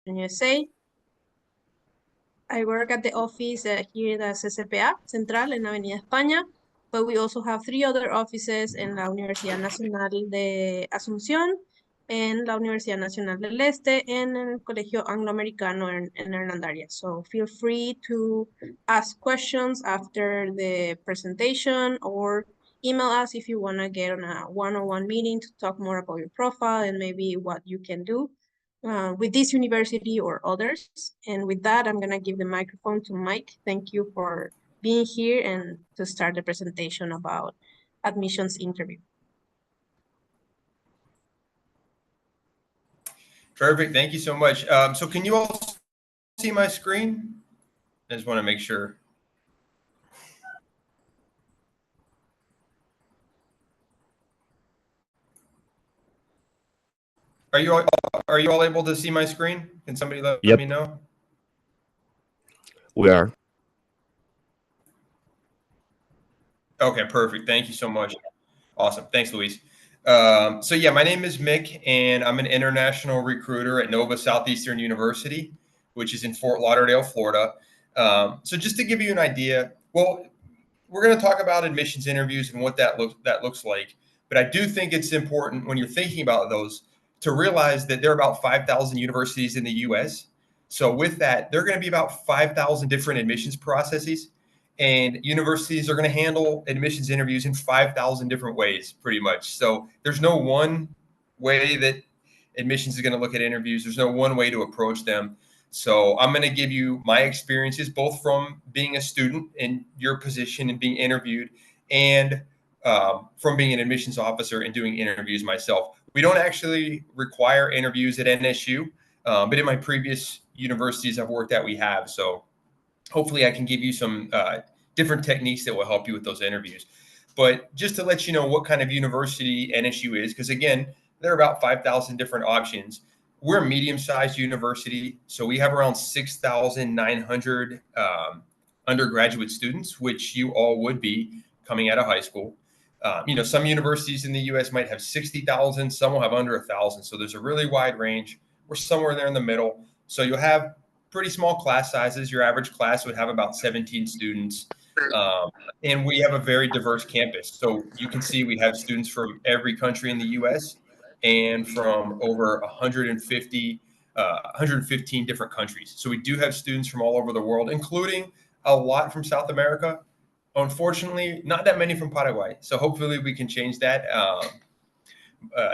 USA. I work at the office here at the CCPA Central in Avenida España, but we also have 3 other offices in la Universidad Nacional de Asunción, en la Universidad Nacional del Este, and en el Colegio Angloamericano in Hernandaria. So feel free to ask questions after the presentation or email us if you want to get on a one-on-one meeting to talk more about your profile and maybe what you can do with this university or others. And with that, I'm going to give the microphone to Mike. Thank you for being here and to start the presentation about admissions interview. Perfect. Thank you so much. So can you all see my screen? I just want to make sure. Are you all able to see my screen? Can somebody let me know? We are. Okay, perfect. Thank you so much. Awesome. Thanks, Luis. So yeah, my name is Mick, and I'm an international recruiter at Nova Southeastern University, which is in Fort Lauderdale, Florida. So just to give you an idea, well, we're going to talk about admissions interviews and what that looks like. But I do think it's important when you're thinking about those to realize that there are about 5,000 universities in the U.S. So with that, there are going to be about 5,000 different admissions processes. And universities are going to handle admissions interviews in 5,000 different ways, pretty much. So there's no one way that admissions is going to look at interviews. There's no one way to approach them. So I'm going to give you my experiences, both from being a student in your position and being interviewed, and from being an admissions officer and doing interviews myself. We don't actually require interviews at NSU, but in my previous universities I've worked at, we have. So hopefully I can give you some different techniques that will help you with those interviews. But just to let you know what kind of university NSU is, because again, there are about 5,000 different options. We're a medium-sized university, so we have around 6,900 undergraduate students, which you all would be coming out of high school. Some universities in the U.S. might have 60,000, some will have under 1,000. So there's a really wide range. We're somewhere there in the middle. So you'll have pretty small class sizes. Your average class would have about 17 students. And we have a very diverse campus. So you can see we have students from every country in the U.S. and from over 115 different countries. So we do have students from all over the world, including a lot from South America. Unfortunately, not that many from Paraguay. So hopefully we can change that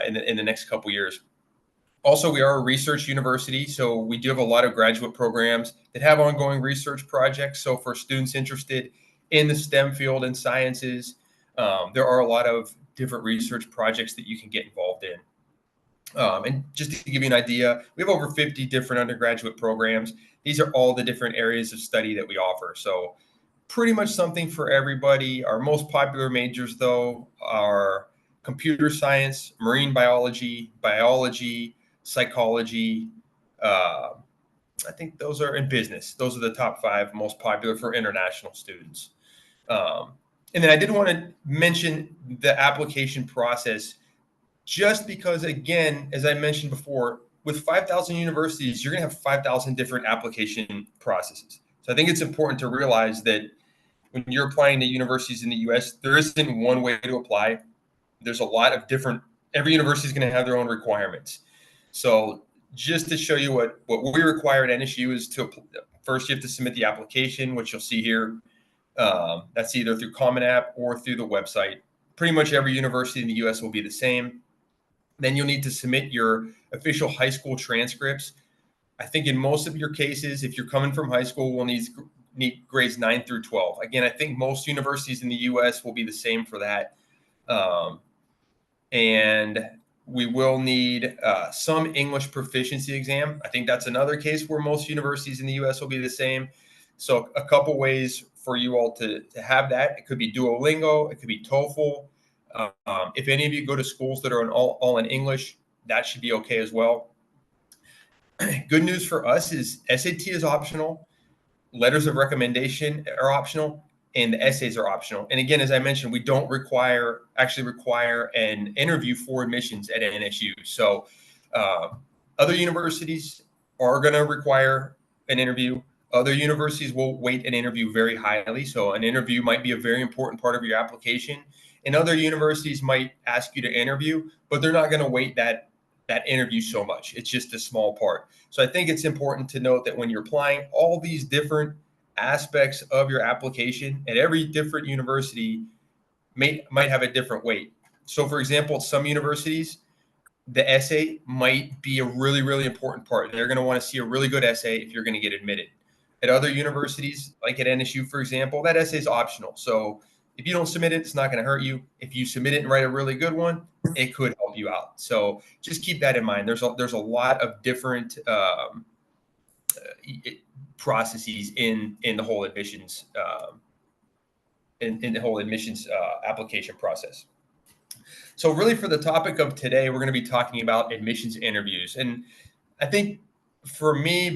in the next couple years. Also, we are a research university, so we do have a lot of graduate programs that have ongoing research projects. So for students interested in the STEM field and sciences, there are a lot of different research projects that you can get involved in. And just to give you an idea, we have over 50 different undergraduate programs. These are all the different areas of study that we offer. So pretty much something for everybody. Our most popular majors, though, are computer science, marine biology, psychology. I think those are in business. Those are the top 5 most popular for international students. And then I did want to mention the application process, just because, again, as I mentioned before, with 5,000 universities, you're going to have 5,000 different application processes. So I think it's important to realize that when you're applying to universities in the U.S., there isn't one way to apply. There's a lot of different, every university is going to have their own requirements. So just to show you what we require at NSU is first you have to submit the application, which you'll see here. That's either through Common App or through the website. Pretty much every university in the U.S. will be the same. Then you'll need to submit your official high school transcripts. I think in most of your cases, if you're coming from high school, we'll need grades 9 through 12. Again, I think most universities in the U.S. will be the same for that. And we will need some English proficiency exam. I think that's another case where most universities in the U.S. will be the same. So a couple ways for you all to have that. It could be Duolingo. It could be TOEFL. If any of you go to schools that are all in English, that should be okay as well. Good news for us is SAT is optional. Letters of recommendation are optional, and the essays are optional. And again, as I mentioned, we don't actually require an interview for admissions at NSU. So other universities are going to require an interview. Other universities will weight an interview very highly. So an interview might be a very important part of your application. And other universities might ask you to interview, but they're not going to weight that interview so much. It's just a small part. So I think it's important to note that when you're applying, all these different aspects of your application at every different university might have a different weight. So for example, at some universities, the essay might be a really, really important part. They're going to want to see a really good essay if you're going to get admitted. At other universities, like at NSU, for example, that essay is optional. So if you don't submit it, it's not going to hurt you. If you submit it and write a really good one, it could help you out. So just keep that in mind. There's a lot of different processes in the whole admissions in the whole admissions application process. So really for the topic of today, we're going to be talking about admissions interviews. And I think for me,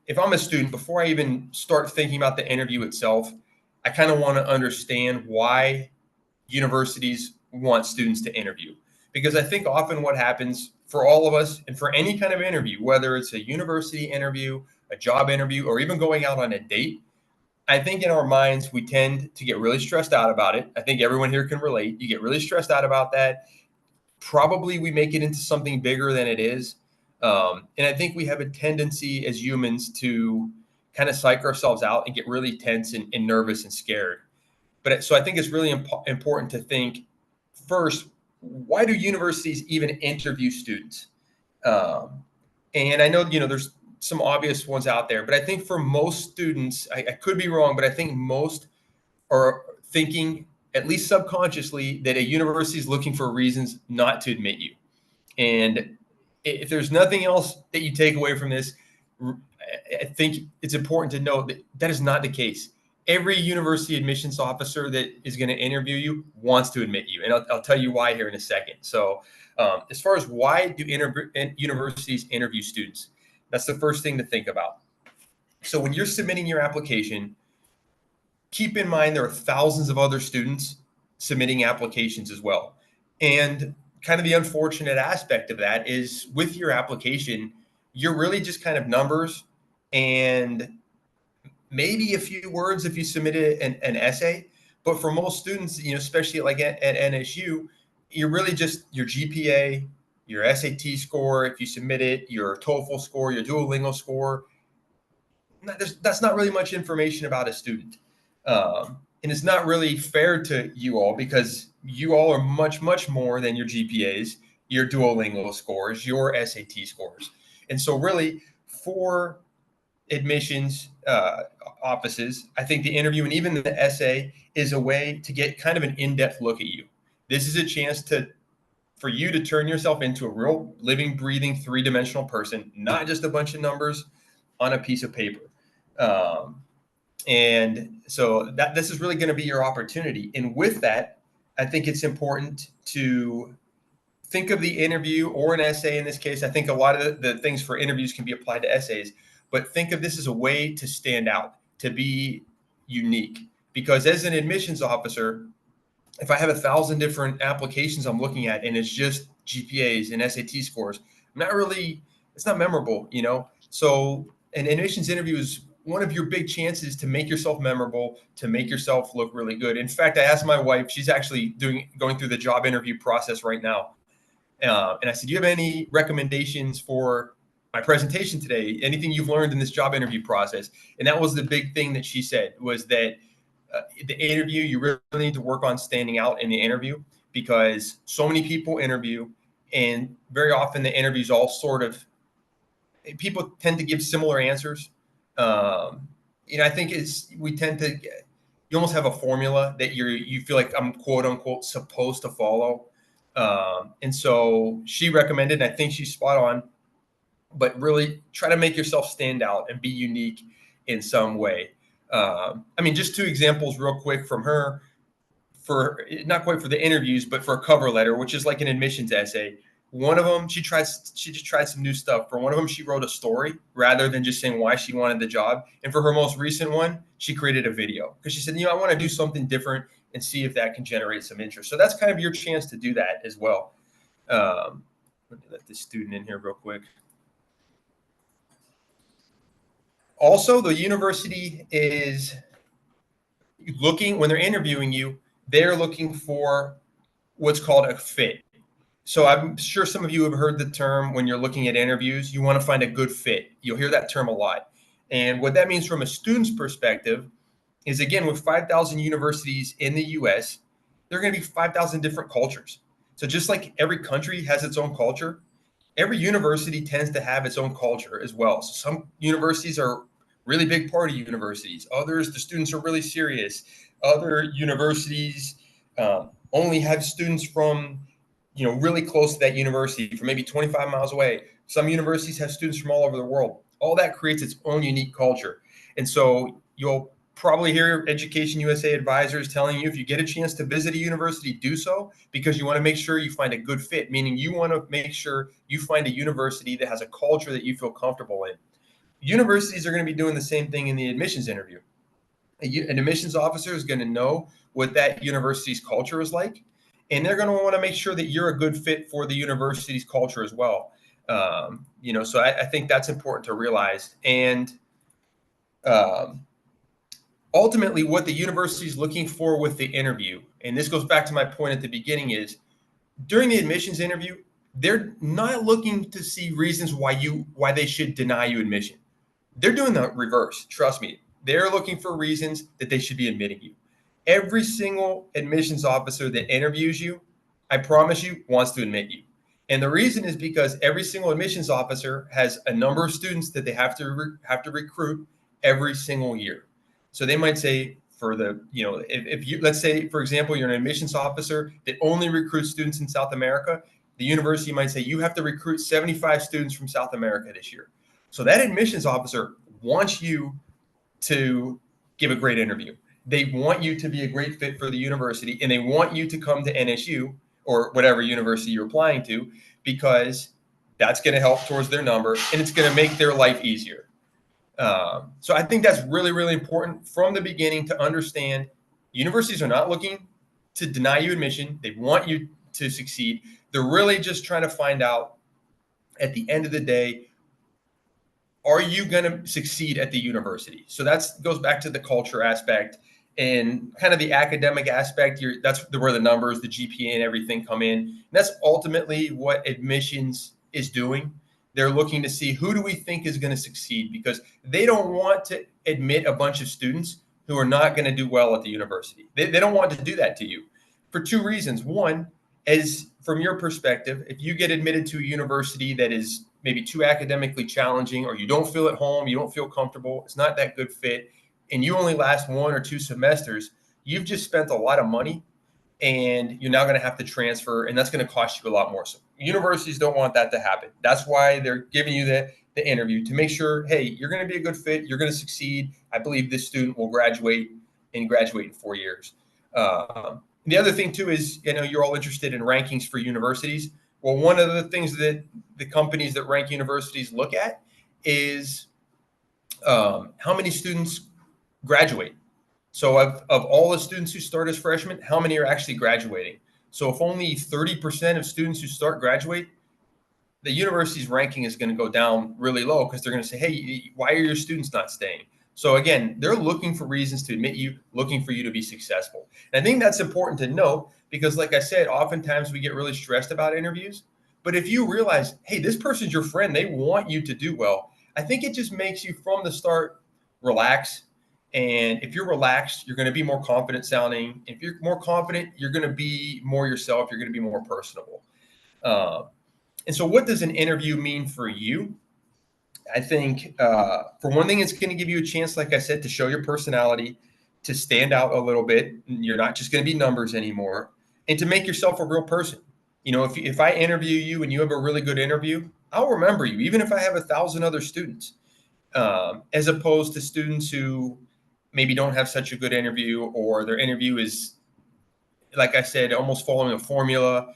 if I'm a student, before I even start thinking about the interview itself, I kind of want to understand why universities want students to interview. Because I think often what happens for all of us and for any kind of interview, whether it's a university interview, a job interview, or even going out on a date, I think in our minds, we tend to get really stressed out about it. I think everyone here can relate. You get really stressed out about that. Probably we make it into something bigger than it is. And I think we have a tendency as humans to kind of psych ourselves out and get really tense and nervous and scared. But so I think it's really important to think first, why do universities even interview students? And I know, there's some obvious ones out there, but I think for most students, I could be wrong, but I think most are thinking, at least subconsciously, that a university is looking for reasons not to admit you. And if there's nothing else that you take away from this, I think it's important to note that that is not the case. Every university admissions officer that is going to interview you wants to admit you. And I'll tell you why here in a second. So as far as why do universities interview students, that's the first thing to think about. So when you're submitting your application, keep in mind there are thousands of other students submitting applications as well. And kind of the unfortunate aspect of that is with your application, you're really just kind of numbers and maybe a few words if you submitted an essay. But for most students, especially like at NSU, you're really just your GPA, your SAT score, if you submit it, your TOEFL score, your Duolingo score. That's not really much information about a student. And it's not really fair to you all because you all are much, much more than your GPAs, your Duolingo scores, your SAT scores. And so really for admissions offices, I think the interview and even the essay is a way to get kind of an in-depth look at you. This is a chance for you to turn yourself into a real living, breathing, three-dimensional person, not just a bunch of numbers on a piece of paper. And so this is really going to be your opportunity. And with that, I think it's important to think of the interview or an essay in this case. I think a lot of the things for interviews can be applied to essays, but think of this as a way to stand out, to be unique. Because as an admissions officer, if I have 1,000 different applications I'm looking at and it's just GPAs and SAT scores, it's not memorable, So an admissions interview is one of your big chances to make yourself memorable, to make yourself look really good. In fact, I asked my wife, she's actually going through the job interview process right now. And I said, do you have any recommendations for my presentation today? Anything you've learned in this job interview process? And that was the big thing that she said was that the interview, you really need to work on standing out in the interview because so many people interview and very often the interviews all people tend to give similar answers. I think you almost have a formula that you feel like I'm quote unquote supposed to follow. And so she recommended, and I think she's spot on, but really try to make yourself stand out and be unique in some way. Just two examples real quick from her for not quite for the interviews, but for a cover letter, which is like an admissions essay. One of them, she just tried some new stuff. For one of them, she wrote a story rather than just saying why she wanted the job. And for her most recent one, she created a video because she said, I want to do something different and see if that can generate some interest. So that's kind of your chance to do that as well. Let me let this student in here real quick. Also, the university is looking, when they're interviewing you, they're looking for what's called a fit. So I'm sure some of you have heard the term when you're looking at interviews, you want to find a good fit. You'll hear that term a lot. And what that means from a student's perspective is, again, with 5,000 universities in the US, there are going to be 5,000 different cultures. So just like every country has its own culture, every university tends to have its own culture as well. So some universities are really big party universities. Others, the students are really serious. Other universities only have students from, really close to that university, from maybe 25 miles away. Some universities have students from all over the world. All that creates its own unique culture. And so you'll probably hear Education USA advisors telling you, if you get a chance to visit a university, do so, because you want to make sure you find a good fit, meaning you want to make sure you find a university that has a culture that you feel comfortable in. Universities are going to be doing the same thing in the admissions interview. An admissions officer is going to know what that university's culture is like, and they're going to want to make sure that you're a good fit for the university's culture as well. So I think that's important to realize. And ultimately, what the university is looking for with the interview, and this goes back to my point at the beginning, is during the admissions interview, they're not looking to see reasons why they should deny you admission. They're doing the reverse. Trust me. They're looking for reasons that they should be admitting you. Every single admissions officer that interviews you, I promise you, wants to admit you. And the reason is because every single admissions officer has a number of students that they have to recruit every single year. So they might say, if you, let's say, for example, you're an admissions officer that only recruits students in South America, the university might say you have to recruit 75 students from South America this year. So that admissions officer wants you to give a great interview. They want you to be a great fit for the university, and they want you to come to NSU or whatever university you're applying to, because that's going to help towards their number, and it's going to make their life easier. So I think that's really, really important from the beginning to understand. Universities are not looking to deny you admission. They want you to succeed. They're really just trying to find out, at the end of the day, are you going to succeed at the university? So that goes back to the culture aspect and kind of the academic aspect. That's where the numbers, the GPA and everything come in. And that's ultimately what admissions is doing. They're looking to see, who do we think is going to succeed, because they don't want to admit a bunch of students who are not going to do well at the university. They don't want to do that to you for two reasons. One, as from your perspective, if you get admitted to a university that is maybe too academically challenging, or you don't feel at home, you don't feel comfortable, it's not that good fit, and you only last 1 or 2 semesters, you've just spent a lot of money, and you're now going to have to transfer, and that's going to cost you a lot more. So universities don't want that to happen. That's why they're giving you the interview, to make sure, hey, you're going to be a good fit, you're going to succeed. I believe this student will graduate in 4 years. The other thing too is, you're all interested in rankings for universities. Well, one of the things that the companies that rank universities look at is how many students graduate. So of all the students who start as freshmen, how many are actually graduating? So if only 30% of students who start graduate, the university's ranking is going to go down really low, because they're going to say, hey, why are your students not staying? So again, they're looking for reasons to admit you, looking for you to be successful. And I think that's important to note, because like I said, oftentimes we get really stressed about interviews. But if you realize, hey, this person's your friend, they want you to do well, I think it just makes you from the start relax. And if you're relaxed, you're going to be more confident sounding. If you're more confident, you're going to be more yourself. You're going to be more personable. And so what does an interview mean for you? I think for one thing, it's going to give you a chance, like I said, to show your personality, to stand out a little bit. You're not just going to be numbers anymore, and to make yourself a real person. If I interview you and you have a really good interview, I'll remember you, even if I have 1,000 other students, as opposed to students who maybe don't have such a good interview, or their interview is, like I said, almost following a formula.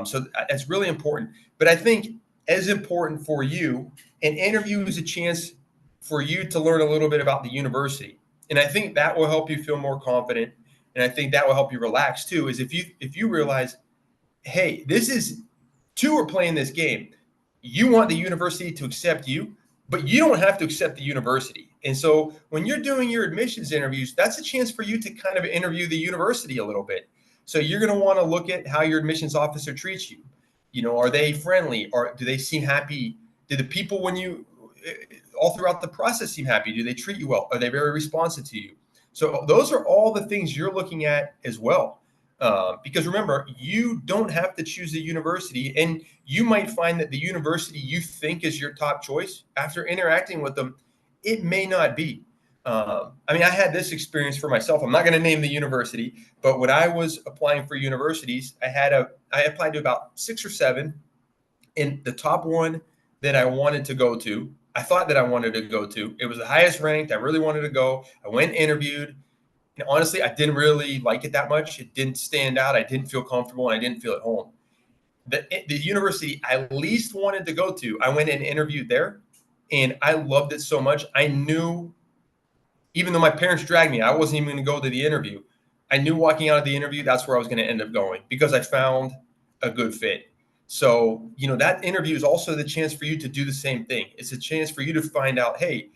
So that's really important. But I think as important for you, an interview is a chance for you to learn a little bit about the university. And I think that will help you feel more confident. And I think that will help you relax too, is if you realize, hey, this is 2 are playing this game. You want the university to accept you, but you don't have to accept the university. And so when you're doing your admissions interviews, that's a chance for you to kind of interview the university a little bit. So you're going to want to look at how your admissions officer treats you. You know, are they friendly, or do they seem happy? Do the people, when you all throughout the process, seem happy? Do they treat you well? Are they very responsive to you? So those are all the things you're looking at as well. Because remember, you don't have to choose a university, and you might find that the university you think is your top choice, after interacting with them, it may not be. I mean, I had this experience for myself. I'm not going to name the university, but when I was applying for universities, I applied to about 6 or 7, and the top one that I wanted to go to, I thought that I wanted to go to, it was the highest ranked. I really wanted to go. I went and interviewed. And honestly, I didn't really like it that much. It didn't stand out. I didn't feel comfortable, and I didn't feel at home. The university I least wanted to go to, I went and interviewed there, and I loved it so much. I knew, even though my parents dragged me, I wasn't even going to go to the interview. I knew walking out of the interview, that's where I was going to end up going, because I found a good fit. So, you know, that interview is also the chance for you to do the same thing. It's a chance for you to find out, hey,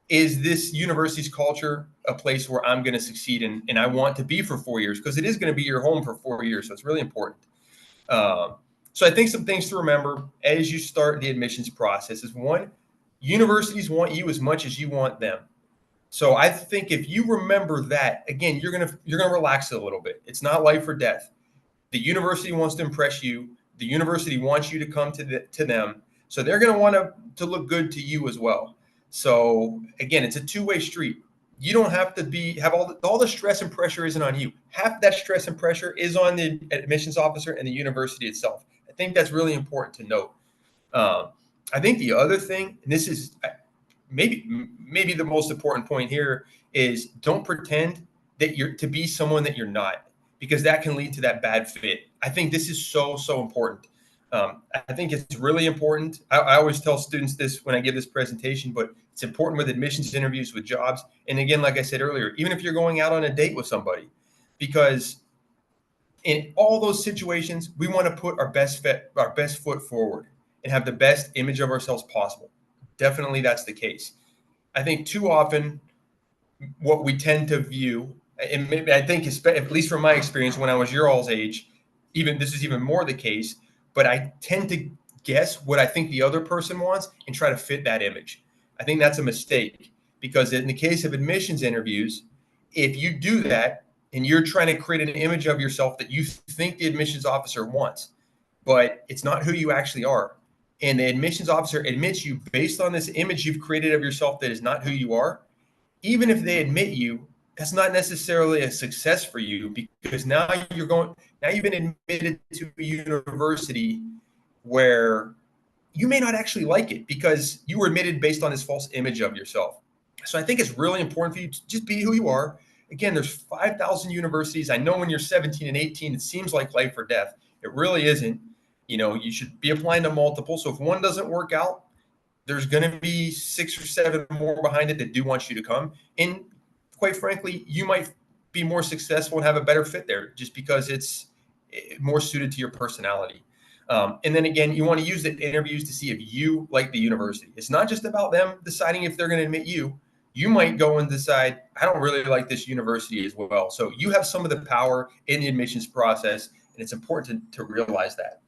is this university's culture a place where I'm going to succeed in, and I want to be for 4 years, because it is going to be your home for 4 years. So it's really important. Um, so I think some things to remember as you start the admissions process is, one, universities want you as much as you want them. So I think if you remember that, again, you're gonna relax it a little bit. It's not life or death. The university wants to impress you. The university wants you to come to them. So they're going to want to look good to you as well. So again, it's a two-way street. You don't have to have all the stress and pressure isn't on you. Half that stress and pressure is on the admissions officer and the university itself. I think that's really important to note. I think the other thing, and this is maybe the most important point here, is don't pretend that you're to be someone that you're not, because that can lead to that bad fit. I think this is so important. I think it's really important. I always tell students this when I give this presentation, but it's important with admissions interviews, with jobs. And again, like I said earlier, even if you're going out on a date with somebody, because in all those situations, we want to put our best foot forward and have the best image of ourselves possible. Definitely that's the case. I think too often what we tend to view, and maybe I think, at least from my experience when I was your all's age, even this is even more the case, but I tend to guess what I think the other person wants and try to fit that image. I think that's a mistake, because in the case of admissions interviews, if you do that and you're trying to create an image of yourself that you think the admissions officer wants, but it's not who you actually are, and the admissions officer admits you based on this image you've created of yourself that is not who you are, even if they admit you, that's not necessarily a success for you, because now you've been admitted to a university where you may not actually like it, because you were admitted based on this false image of yourself. So I think it's really important for you to just be who you are. Again, there's 5,000 universities. I know when you're 17 and 18, it seems like life or death. It really isn't. You know, you should be applying to multiple. So if one doesn't work out, there's going to be 6 or 7 more behind it that do want you to come. And quite frankly, you might be more successful and have a better fit there, just because it's more suited to your personality. And then again, you want to use the interviews to see if you like the university. It's not just about them deciding if they're going to admit you. You might go and decide, I don't really like this university as well. So you have some of the power in the admissions process, and it's important to realize that.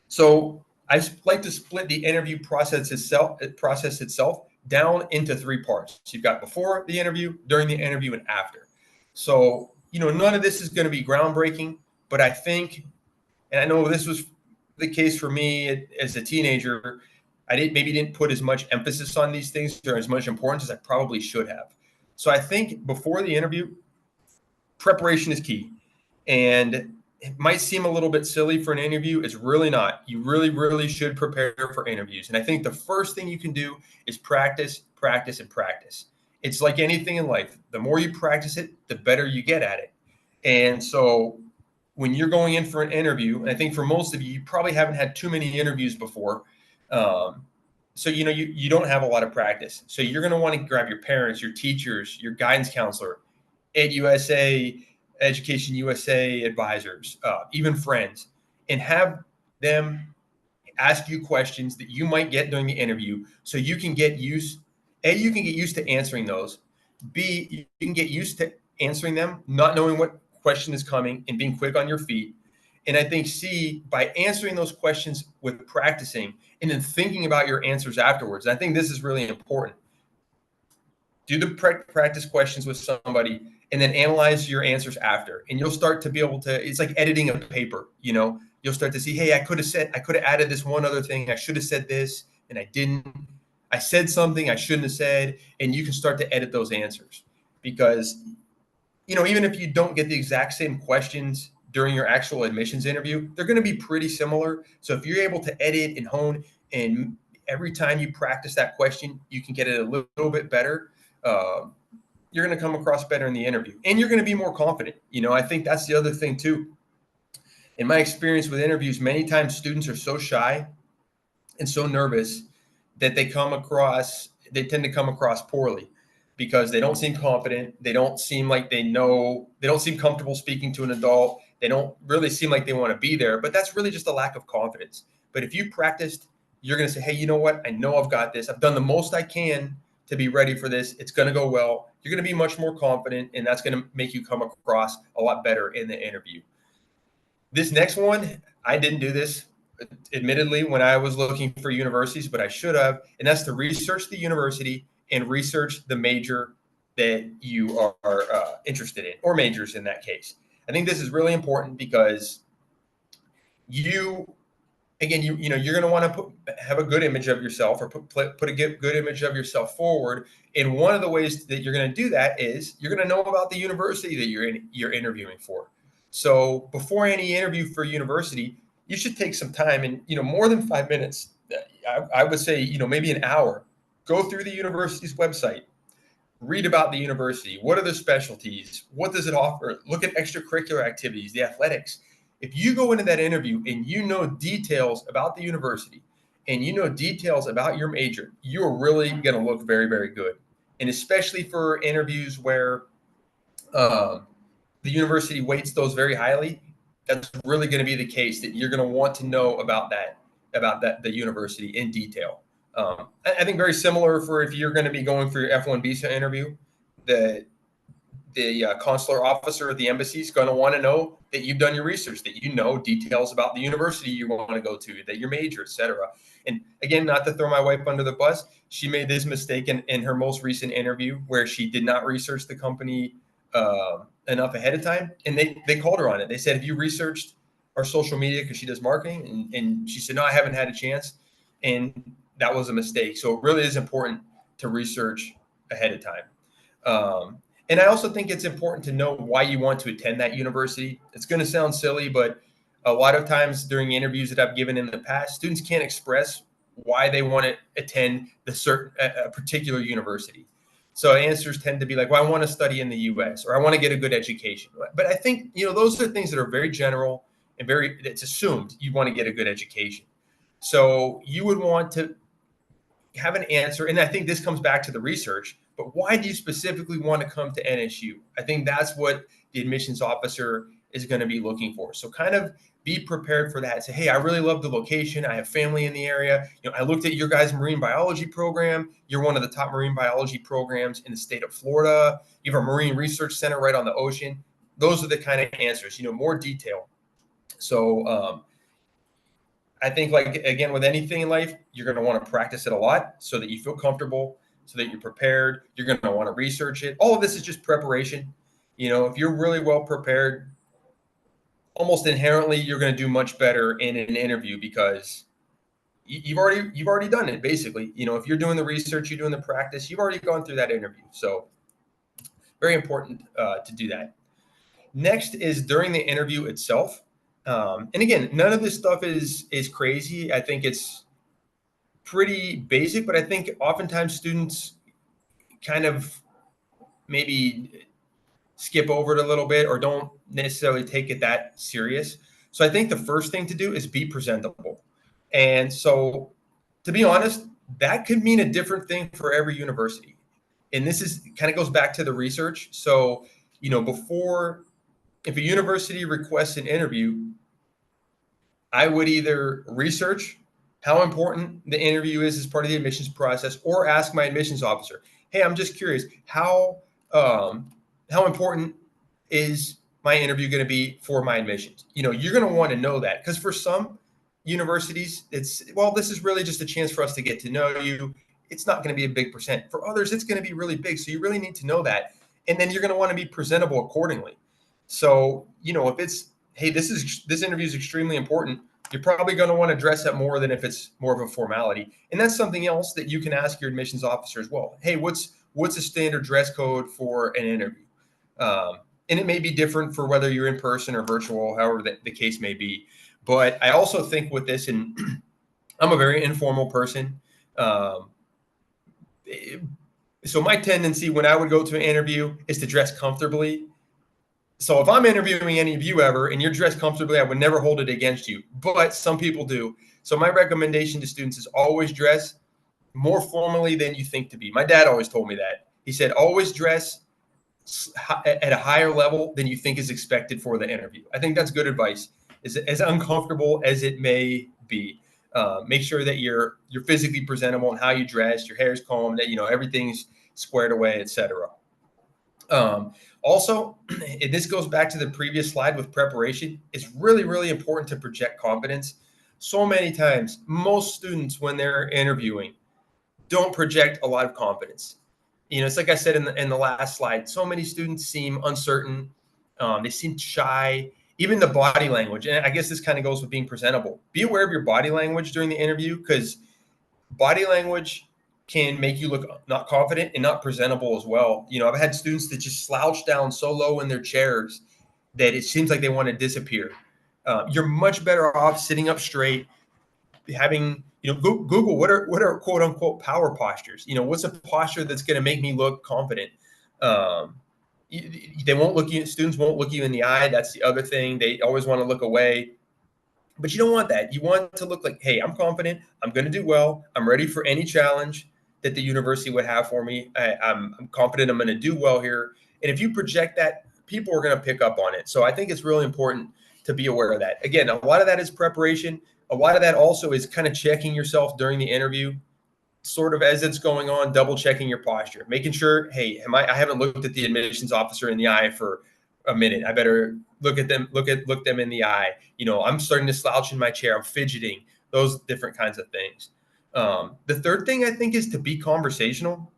So I like to split the interview process itself down into 3 parts. So you've got before the interview, during the interview, and after. So, you know, none of this is going to be groundbreaking, but I think, and I know this was the case for me as a teenager, I didn't put as much emphasis on these things, or as much importance as I probably should have. So I think before the interview, preparation is key. And it might seem a little bit silly for an interview. It's really not. You really should prepare for interviews. And I think the first thing you can do is practice, practice, and practice. It's like anything in life. The more you practice it, the better you get at it. And so when you're going in for an interview, and I think for most of you, you probably haven't had too many interviews before. So, you know, you don't have a lot of practice. So you're going to want to grab your parents, your teachers, your guidance counselor, EdUSA, Education USA advisors, even friends, and have them ask you questions that you might get during the interview, so you can get used. A, you can get used to answering those. B, you can get used to answering them, not knowing what question is coming and being quick on your feet. And I think C, by answering those questions with practicing and then thinking about your answers afterwards. I think this is really important. Do the practice questions with somebody and then analyze your answers after. And you'll start to be able to, it's like editing a paper, you know, you'll start to see, hey, I could have added this one other thing. I should have said this and I didn't. I said something I shouldn't have said. And you can start to edit those answers because, you know, even if you don't get the exact same questions during your actual admissions interview, they're going to be pretty similar. So if you're able to edit and hone, and every time you practice that question, you can get it a little bit better. You're going to come across better in the interview, and you're going to be more confident. You know, I think that's the other thing too. In my experience with interviews, many times students are so shy and so nervous that they tend to come across poorly because they don't seem confident. They don't seem like they don't seem comfortable speaking to an adult. They don't really seem like they want to be there, but that's really just a lack of confidence. But if you practiced, you're going to say, hey, you know what? I know I've got this. I've done the most I can to be ready for this. It's going to go well. You're going to be much more confident, and that's going to make you come across a lot better in the interview. This next one, I didn't do this, admittedly, when I was looking for universities, but I should have, and that's to research the university and research the major that you are interested in, or majors in that case. I think this is really important because you you know, you're going to want to have a good image of yourself, or put a good image of yourself forward. And one of the ways that you're going to do that is you're going to know about the university that you're interviewing for. So before any interview for university, you should take some time, and, you know, more than 5 minutes. I would say, you know, maybe an hour. Go through the university's website, read about the university. What are the specialties? What does it offer? Look at extracurricular activities, the athletics. If you go into that interview and you know details about the university and you know details about your major, you're really going to look very, very good. And especially for interviews where the university weights those very highly, that's really going to be the case, that you're going to want to know about the university in detail. I think very similar for if you're going to be going for your F1 visa interview, the consular officer at the embassy is going to want to know that you've done your research, that you know details about the university you want to go to, that your major, etc. And again, not to throw my wife under the bus, she made this mistake in her most recent interview where she did not research the company enough ahead of time, and they called her on it. They said, have you researched our social media, because she does marketing? And she said, no, I haven't had a chance. And that was a mistake. So it really is important to research ahead of time. And I also think it's important to know why you want to attend that university. It's going to sound silly, but a lot of times during interviews that I've given in the past, students can't express why they want to attend a particular university. So answers tend to be like, well, I want to study in the US, or I want to get a good education. But I think, you know, those are things that are very general and it's assumed you want to get a good education. So you would want to have an answer. And I think this comes back to the research, but why do you specifically want to come to NSU? I think that's what the admissions officer is going to be looking for. So kind of be prepared for that. Say, hey, I really love the location. I have family in the area. You know, I looked at your guys' marine biology program. You're one of the top marine biology programs in the state of Florida. You have a marine research center right on the ocean. Those are the kind of answers, you know, more detail. So I think, like, again, with anything in life, you're going to want to practice it a lot so that you feel comfortable, so that you're prepared. You're going to want to research it. All of this is just preparation. You know, if you're really well prepared, almost inherently, you're going to do much better in an interview because you've already done it. Basically, you know, if you're doing the research, you're doing the practice, you've already gone through that interview. So very important to do that. Next is during the interview itself. And again, none of this stuff is crazy. I think it's pretty basic, but I think oftentimes students kind of maybe skip over it a little bit or don't necessarily take it that serious. So I think the first thing to do is be presentable. And so, to be honest, that could mean a different thing for every university. And this is kind of goes back to the research. So, you know, if a university requests an interview, I would either research how important the interview is as part of the admissions process, or ask my admissions officer, hey, I'm just curious, how important is my interview going to be for my admissions? You're going to want to know that, because for some universities, it's, well, this is really just a chance for us to get to know you. It's not going to be a big percent. For others, it's going to be really big. So you really need to know that. And then you're going to want to be presentable accordingly. So, if it's, hey, this interview is extremely important, you're probably going to want to dress up more than if it's more of a formality. And that's something else that you can ask your admissions officer as well. Hey, what's a standard dress code for an interview? And it may be different for whether you're in person or virtual, however the case may be. But I also think with this, and I'm a very informal person. Um, so my tendency when I would go to an interview is to dress comfortably. So if I'm interviewing any of you ever and you're dressed comfortably, I would never hold it against you. But some people do. So my recommendation to students is always dress more formally than you think to be. My dad always told me that. He said, always dress at a higher level than you think is expected for the interview. I think that's good advice. As uncomfortable as it may be, make sure that you're physically presentable in how you dress, your hair's combed, that everything's squared away, etc. Also, and this goes back to the previous slide with preparation, it's really, really important to project confidence. So many times, most students, when they're interviewing, don't project a lot of confidence. It's like I said in the last slide, so many students seem uncertain. They seem shy, even the body language. And I guess this kind of goes with being presentable. Be aware of your body language during the interview, because body language can make you look not confident and not presentable as well. I've had students that just slouch down so low in their chairs that it seems like they want to disappear. You're much better off sitting up straight, having, Google what are quote unquote power postures. What's a posture that's going to make me look confident? Um, they won't look you. Students won't look you in the eye. That's the other thing. They always want to look away. But you don't want that. You want to look like, hey, I'm confident. I'm going to do well. I'm ready for any challenge that the university would have for me. I'm confident I'm going to do well here. And if you project that, people are going to pick up on it. So I think it's really important to be aware of that. Again, a lot of that is preparation. A lot of that also is kind of checking yourself during the interview, sort of as it's going on, double checking your posture, making sure, hey, I haven't looked at the admissions officer in the eye for a minute. I better look them in the eye. I'm starting to slouch in my chair. I'm fidgeting, those different kinds of things. The third thing I think is to be conversational.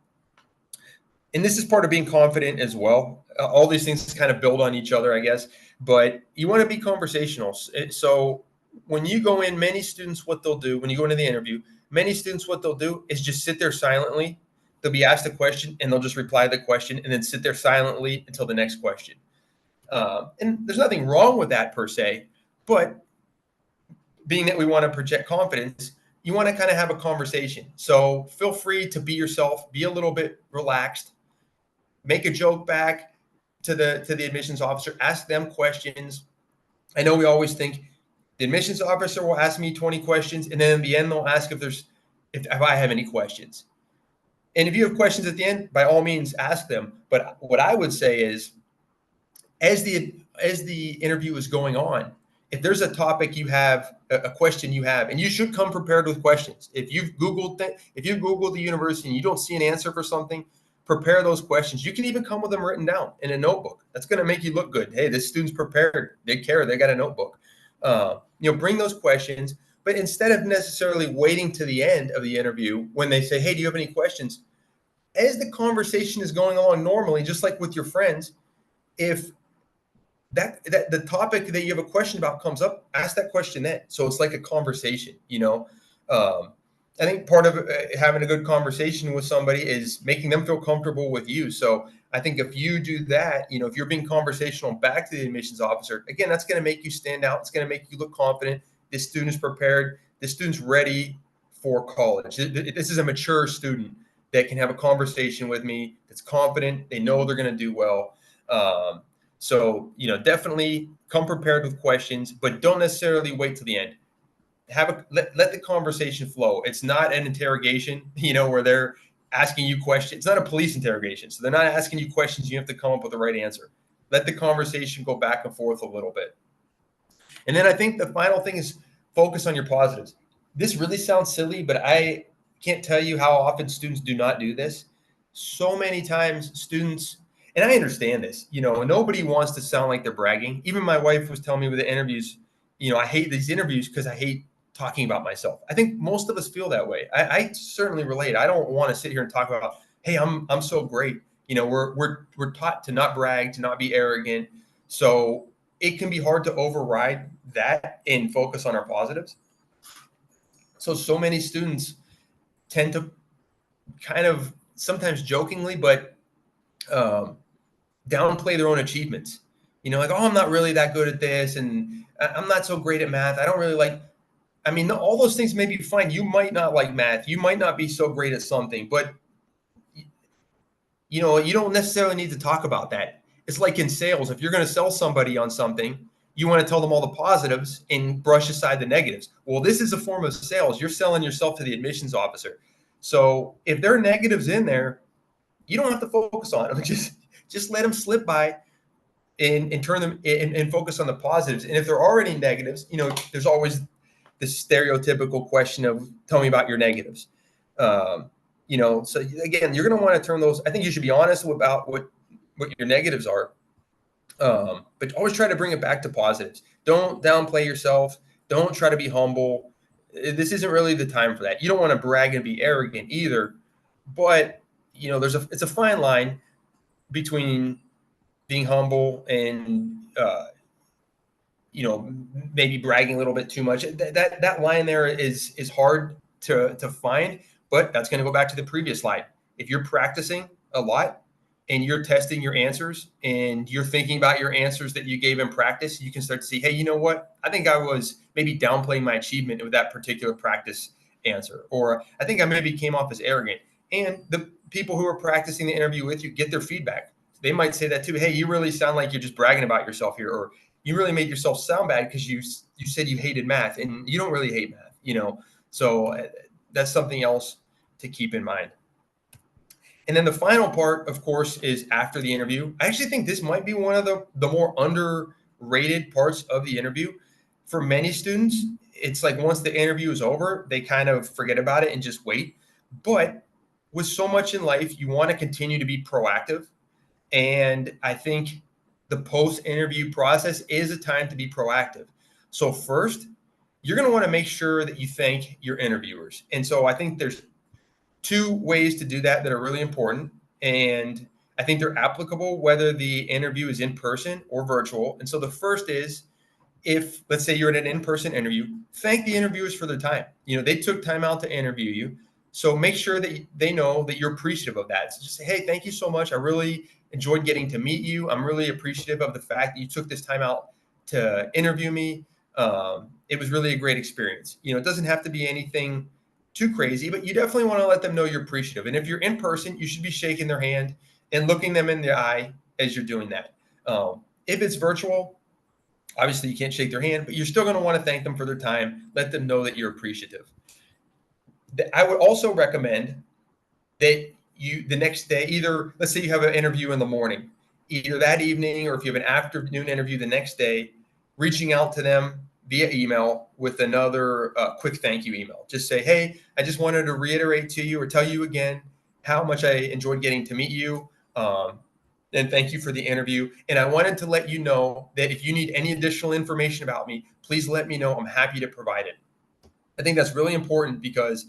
And this is part of being confident as well. All these things kind of build on each other, I guess, but you want to be conversational. So when you go in, many students, what they'll do when you go into the interview, many students, what they'll do is just sit there silently. They'll be asked a question and they'll just reply to the question and then sit there silently until the next question. And there's nothing wrong with that per se, but being that we want to project confidence, you want to kind of have a conversation. So feel free to be yourself, be a little bit relaxed, make a joke back to the admissions officer, ask them questions. I know we always think the admissions officer will ask me 20 questions, and then in the end they'll ask if I have any questions. And if you have questions at the end, by all means ask them. But what I would say is, as the interview is going on, if there's a topic you have, a question you have, and you should come prepared with questions. If you've Googled the university and you don't see an answer for something, prepare those questions. You can even come with them written down in a notebook. That's going to make you look good. Hey, this student's prepared. They care. They got a notebook. Bring those questions. But instead of necessarily waiting to the end of the interview when they say, hey, do you have any questions? As the conversation is going along normally, just like with your friends, if that the topic that you have a question about comes up, ask that question then. So it's like a conversation. I think part of having a good conversation with somebody is making them feel comfortable with you. So I think if you do that, if you're being conversational back to the admissions officer, again, that's going to make you stand out. It's going to make you look confident. This student's prepared. This student's ready for college. This is a mature student that can have a conversation with me, that's confident. They know they're going to do well. So, definitely come prepared with questions, but don't necessarily wait till the end. Let the conversation flow. It's not an interrogation, where they're asking you questions. It's not a police interrogation. So they're not asking you questions. You have to come up with the right answer. Let the conversation go back and forth a little bit. And then I think the final thing is focus on your positives. this really sounds silly, but I can't tell you how often students do not do this. So many times students, and I understand this, nobody wants to sound like they're bragging. Even my wife was telling me with the interviews, I hate these interviews because I hate talking about myself. I think most of us feel that way. I certainly relate. I don't want to sit here and talk about, hey, I'm so great. We're taught to not brag, to not be arrogant. So it can be hard to override that and focus on our positives. So many students tend to kind of sometimes jokingly, but um, downplay their own achievements. Like, oh, I'm not really that good at this, and I'm not so great at math. I don't really like. I mean, all those things may be fine. You might not like math. You might not be so great at something, but you don't necessarily need to talk about that. It's like in sales. If you're going to sell somebody on something, you want to tell them all the positives and brush aside the negatives. Well, this is a form of sales. You're selling yourself to the admissions officer. So if there are negatives in there, you don't have to focus on them. Just let them slip by and turn them and focus on the positives. And if there are any negatives, there's always the stereotypical question of tell me about your negatives. Um, so again, you're going to want to turn those. I think you should be honest about what your negatives are, but always try to bring it back to positives. Don't downplay yourself. Don't try to be humble. This isn't really the time for that. You don't want to brag and be arrogant either, but it's a fine line between being humble and maybe bragging a little bit too much. That line there is hard to find, but that's going to go back to the previous slide. If you're practicing a lot and you're testing your answers and you're thinking about your answers that you gave in practice, you can start to see, hey, you know what? I think I was maybe downplaying my achievement with that particular practice answer, or I think I maybe came off as arrogant. And the people who are practicing the interview with you get their feedback. They might say that too. Hey, you really sound like you're just bragging about yourself here, or you really made yourself sound bad because you said you hated math and you don't really hate math. So that's something else to keep in mind. And then the final part, of course, is after the interview. I actually think this might be one of the more underrated parts of the interview. For many students, it's like once the interview is over, they kind of forget about it and just wait. But with so much in life, you want to continue to be proactive. And I think the post-interview process is a time to be proactive. So first, you're going to want to make sure that you thank your interviewers. And so I think there's two ways to do that are really important. And I think they're applicable whether the interview is in person or virtual. And so the first is, if let's say you're at an in-person interview, thank the interviewers for their time. They took time out to interview you. So make sure that they know that you're appreciative of that. So just say, hey, thank you so much. I really enjoyed getting to meet you. I'm really appreciative of the fact that you took this time out to interview me. It was really a great experience. It doesn't have to be anything too crazy, but you definitely want to let them know you're appreciative. And if you're in person, you should be shaking their hand and looking them in the eye as you're doing that. If it's virtual, obviously you can't shake their hand, but you're still going to want to thank them for their time. Let them know that you're appreciative. I would also recommend that you, the next day, either let's say you have an interview in the morning, either that evening, or if you have an afternoon interview the next day, reaching out to them via email with another quick thank you email. Just say, hey, I just wanted to reiterate to you or tell you again how much I enjoyed getting to meet you. And thank you for the interview. And I wanted to let you know that if you need any additional information about me, please let me know. I'm happy to provide it. I think that's really important because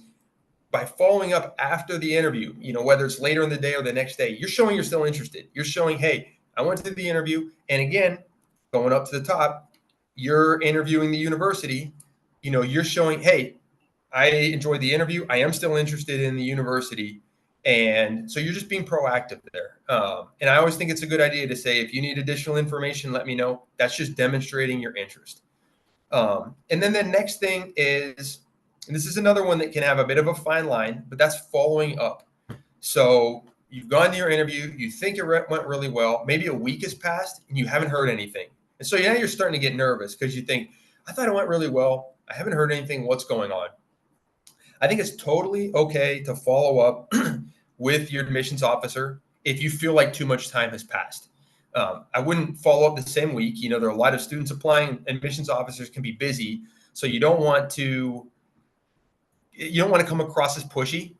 by following up after the interview, whether it's later in the day or the next day, you're showing you're still interested. You're showing, hey, I went to the interview. And again, going up to the top, you're interviewing the university. You're showing, hey, I enjoyed the interview. I am still interested in the university. And so you're just being proactive there. And I always think it's a good idea to say, if you need additional information, let me know. That's just demonstrating your interest. And then the next thing is, and this is another one that can have a bit of a fine line, but that's following up. So you've gone to your interview, you think it went really well. Maybe a week has passed and you haven't heard anything. And so now you're starting to get nervous because you think, I thought it went really well. I haven't heard anything. What's going on? I think it's totally okay to follow up with your admissions officer if you feel like too much time has passed. I wouldn't follow up the same week. There are a lot of students applying. Admissions officers can be busy. So you don't want to you don't want to come across as pushy,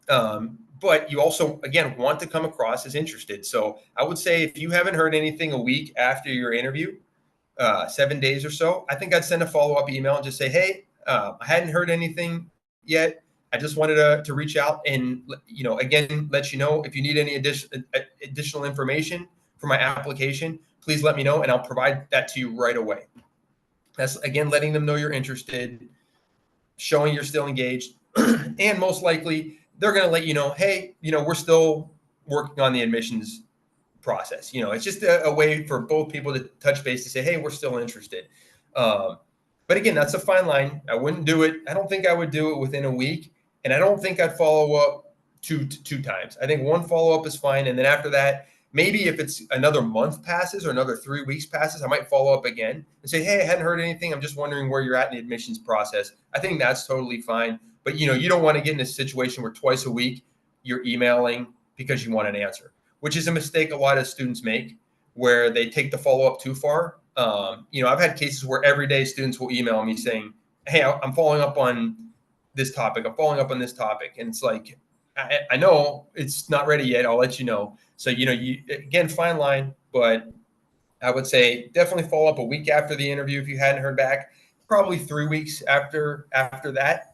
but you also, again, want to come across as interested. So I would say if you haven't heard anything a week after your interview, 7 days or so, I think I'd send a follow-up email and just say, hey, I hadn't heard anything yet. I just wanted to reach out and, again, let you know if you need any additional information for my application, please let me know and I'll provide that to you right away. That's, again, letting them know you're interested, showing you're still engaged, and most likely they're going to let you know, hey, we're still working on the admissions process. It's just a way for both people to touch base to say, hey, we're still interested. But again, that's a fine line. I wouldn't do it. I don't think I would do it within a week. And I don't think I'd follow up two times. I think one follow up is fine. And then after that, maybe if it's another month passes or another 3 weeks passes, I might follow up again and say, hey, I hadn't heard anything. I'm just wondering where you're at in the admissions process. I think that's totally fine. But you don't want to get in a situation where twice a week you're emailing because you want an answer, which is a mistake a lot of students make where they take the follow-up too far. I've had cases where every day students will email me saying, hey, I'm following up on this topic. I'm following up on this topic. And it's like, I know it's not ready yet. I'll let you know. So, you again, fine line, but I would say definitely follow up a week after the interview if you hadn't heard back, probably 3 weeks after that.